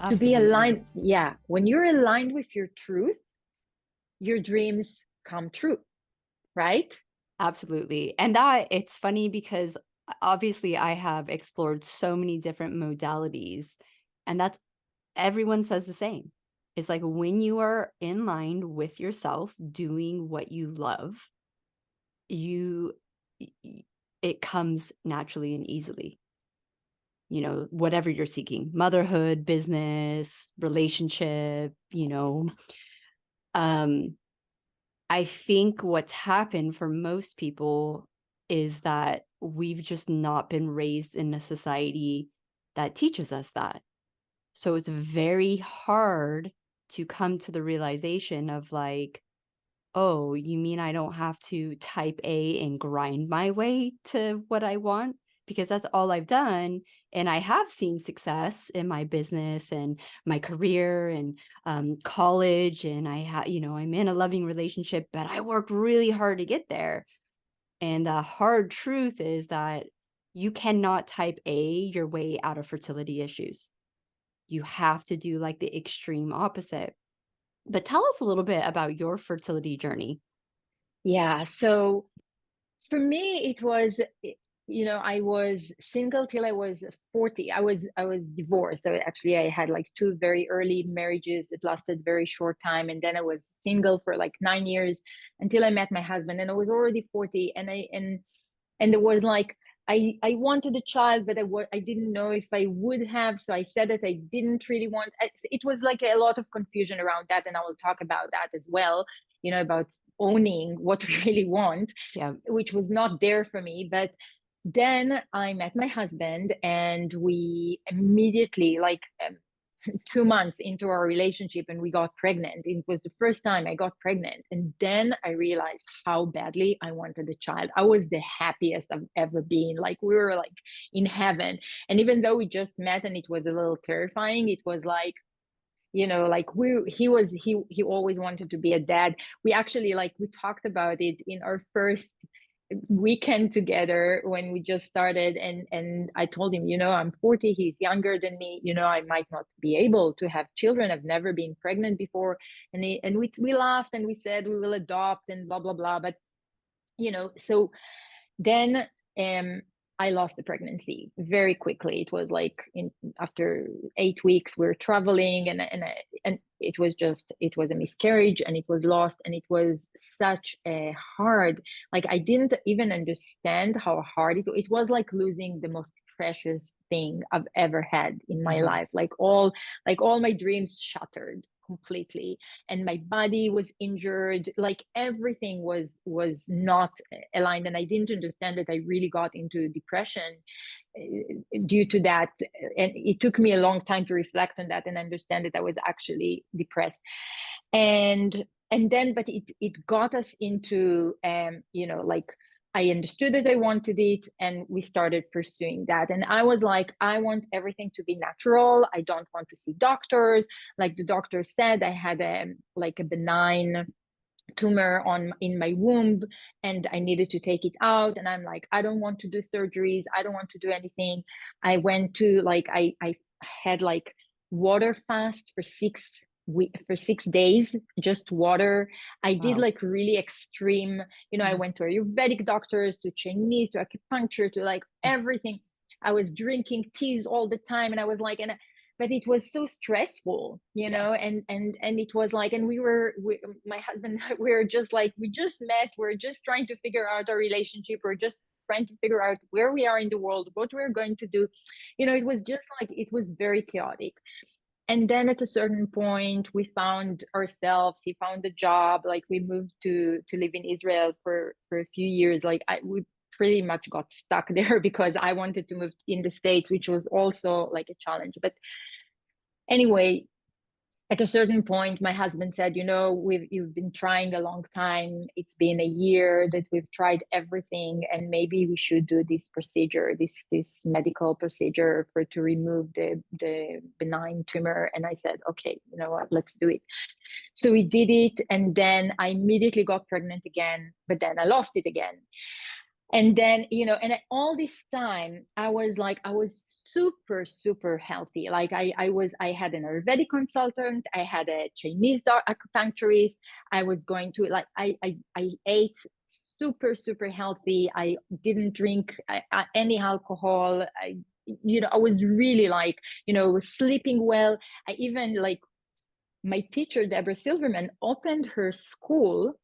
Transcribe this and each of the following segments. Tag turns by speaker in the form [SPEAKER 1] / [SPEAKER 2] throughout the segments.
[SPEAKER 1] to be
[SPEAKER 2] Absolutely.
[SPEAKER 1] aligned. Yeah, when you're aligned with your truth, your dreams come true, right?
[SPEAKER 2] Absolutely. And that it's funny because obviously I have explored so many different modalities, and that's everyone says the same. It's like when you are in line with yourself doing what you love, you it comes naturally and easily. Whatever you're seeking, motherhood, business, relationship, um I think what's happened for most people is that we've just not been raised in a society that teaches us that. So it's very hard to come to the realization of like, oh, you mean I don't have to type A and grind my way to what I want? Because that's all I've done. And I have seen success in my business and my career and college. And I'm in a loving relationship, but I worked really hard to get there. And the hard truth is that you cannot type A your way out of fertility issues. You have to do like the extreme opposite. But tell us a little bit about your fertility journey.
[SPEAKER 1] Yeah. So for me, it was, I was single till I was 40. I was divorced. Actually, I had like two very early marriages. It lasted very short time. And then I was single for like 9 years until I met my husband. And I was already 40. And it was like, I wanted a child, but I didn't know if I would have. So I said that I didn't really want. It was like a lot of confusion around that. And I will talk about that as well, about owning what we really want,
[SPEAKER 2] Yeah.
[SPEAKER 1] which was not there for me. But then I met my husband, and we immediately, like 2 months into our relationship, and we got pregnant. It was the first time I got pregnant. And then I realized how badly I wanted a child. I was the happiest I've ever been. Like we were like in heaven. And even though we just met and it was a little terrifying, it was like, like he always wanted to be a dad. We actually, like, we talked about it in our first weekend together when we just started, and I told him, I'm 40, he's younger than me, I might not be able to have children, I've never been pregnant before. And we laughed and we said we will adopt and blah blah blah. But so then I lost the pregnancy very quickly. It was like after 8 weeks we were traveling, and it was a miscarriage, and it was lost, and it was such a hard, like I didn't even understand how hard it was, like losing the most precious thing I've ever had in my
[SPEAKER 2] Mhm.
[SPEAKER 1] life. Like all my dreams shattered completely, and my body was injured, like everything was not aligned, and I didn't understand that I really got into depression due to that. And it took me a long time to reflect on that and understand that I was actually depressed. And then, but it got us into like, I understood that I wanted it, and we started pursuing that. And I was like, I want everything to be natural. I don't want to see doctors. Like the doctor said, I had a benign tumor in my womb, and I needed to take it out. And I'm like, I don't want to do surgeries. I don't want to do anything. I went to, like, I had like water fast for 6 days, just water. I did
[SPEAKER 2] Wow.
[SPEAKER 1] like really extreme, I
[SPEAKER 2] Mhm.
[SPEAKER 1] went to Ayurvedic doctors, to Chinese, to acupuncture, to like everything. I was drinking teas all the time, and I was like, but it was so stressful,
[SPEAKER 2] Yeah.
[SPEAKER 1] and it was like, and my husband and I, we were just like, we just met, we're just trying to figure out our relationship, we're just trying to figure out where we are in the world, what we're going to do. It was just like, it was very chaotic. And then at a certain point we found ourselves, he found a job, like we moved to live in Israel for a few years. Like we pretty much got stuck there because I wanted to move in the States, which was also like a challenge. But anyway, at a certain point my husband said, you've been trying a long time, it's been a year that we've tried everything, and maybe we should do this procedure, this medical procedure to remove the benign tumor. And I said, okay, you know what, let's do it. So we did it, and then I immediately got pregnant again, but then I lost it again. And then, and all this time I was super, super healthy. Like I had an Ayurvedic consultant, I had a Chinese acupuncturist. I was going to like, I ate super, super healthy. I didn't drink any alcohol. I was really like, was sleeping well. I even like, my teacher, Deborah Silverman, opened her school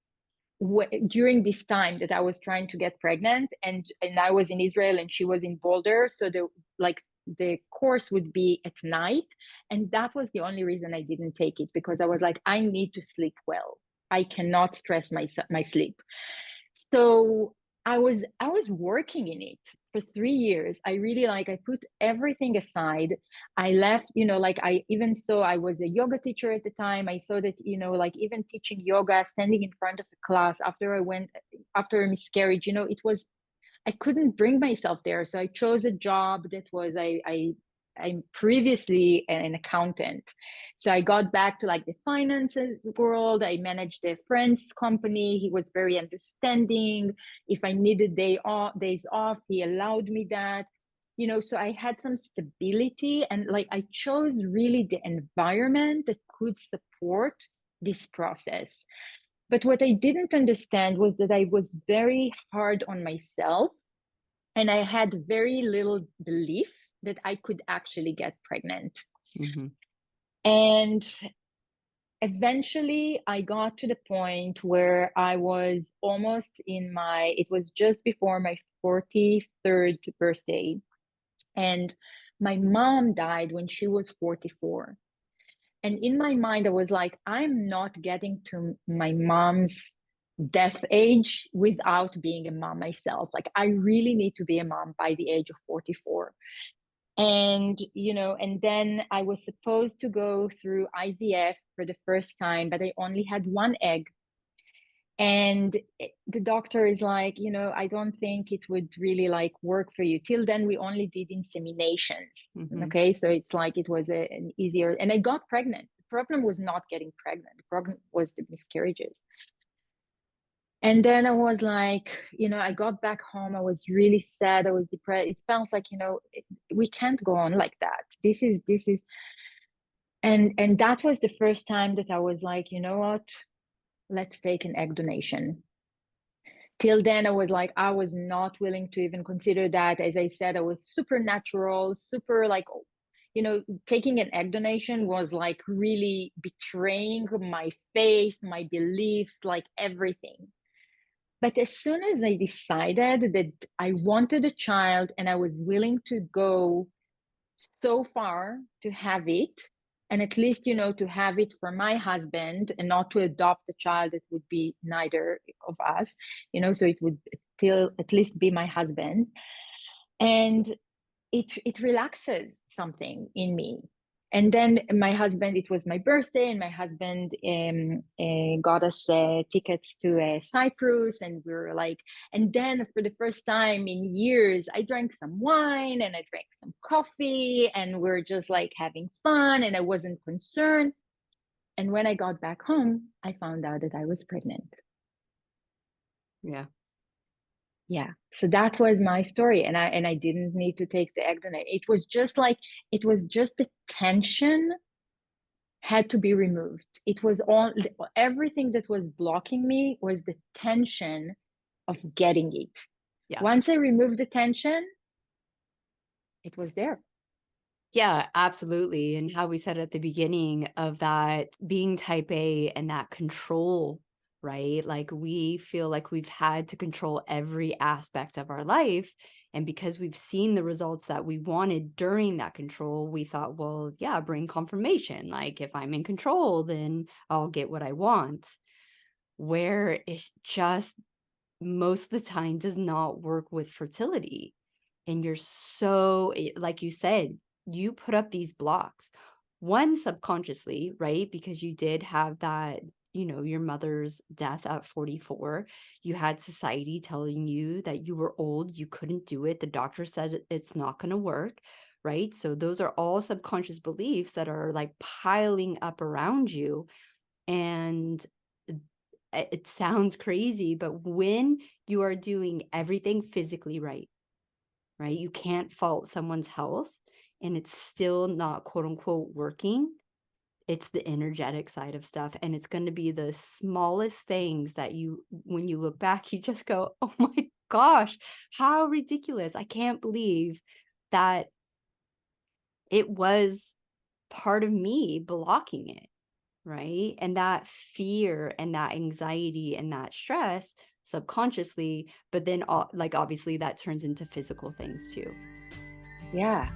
[SPEAKER 1] during this time that I was trying to get pregnant, and I was in Israel and she was in Boulder, so the course would be at night, and that was the only reason I didn't take it, because I was like, I need to sleep well. I cannot stress my sleep. So I was working in it for 3 years. I really like, I put everything aside. I left, like I even saw, I was a yoga teacher at the time. I saw that, like even teaching yoga, standing in front of a class after after a miscarriage, I couldn't bring myself there. So I chose a job that was, I'm previously an accountant. So I got back to like the finances world. I managed a friend's company. He was very understanding. If I needed days off, he allowed me that. So I had some stability, and like I chose really the environment that could support this process. But what I didn't understand was that I was very hard on myself, and I had very little belief that I could actually get pregnant.
[SPEAKER 2] Mm-hmm.
[SPEAKER 1] And eventually I got to the point where I was almost it was just before my 43rd birthday. And my mom died when she was 44. And in my mind, I was like, I'm not getting to my mom's death age without being a mom myself. Like, I really need to be a mom by the age of 44. And, and then I was supposed to go through IVF for the first time, but I only had one egg. And the doctor is like, I don't think it would really like work for you. Till then, we only did inseminations.
[SPEAKER 2] Mm-hmm.
[SPEAKER 1] Okay. So it's like, it was an easier, and I got pregnant. The problem was not getting pregnant. The problem was the miscarriages. And then I was like, I got back home. I was really sad. I was depressed. It felt like, we can't go on like that. This is, and that was the first time that I was like, you know what? Let's take an egg donation. Till then, I was like, I was not willing to even consider that. As I said, I was super natural, super like, taking an egg donation was like really betraying my faith, my beliefs, like everything. But as soon as I decided that I wanted a child and I was willing to go so far to have it, and at least, to have it for my husband and not to adopt a child that would be neither of us, so it would still at least be my husband's. And it relaxes something in me. And then my husband, it was my birthday, and my husband got us tickets to Cyprus, and we were like, and then for the first time in years, I drank some wine and I drank some coffee, and we're just like having fun, and I wasn't concerned. And when I got back home, I found out that I was pregnant.
[SPEAKER 2] Yeah.
[SPEAKER 1] Yeah, so that was my story, and I didn't need to take the egg donate. It was just the tension had to be removed. It was all, everything that was blocking me was the tension of getting it.
[SPEAKER 2] Yeah.
[SPEAKER 1] Once I removed the tension, it was there.
[SPEAKER 2] Yeah, absolutely. And how we said at the beginning of that being type A and that control, right? Like we feel like we've had to control every aspect of our life. And because we've seen the results that we wanted during that control, we thought, well, yeah, bring confirmation. Like if I'm in control, then I'll get what I want. Where it's just most of the time does not work with fertility. And you're so, like you said, you put up these blocks, one subconsciously, right? Because you did have that, your mother's death at 44. You had society telling you that you were old, you couldn't do it. The doctor said it's not going to work, right? So those are all subconscious beliefs that are like piling up around you. And it sounds crazy, but when you are doing everything physically right, you can't fault someone's health. and it's still not quote unquote working, it's the energetic side of stuff. And it's going to be the smallest things that you, when you look back, you just go, oh my gosh, how ridiculous. I can't believe that it was part of me blocking it. Right. And that fear and that anxiety and that stress subconsciously, but then like obviously that turns into physical things too.
[SPEAKER 1] Yeah.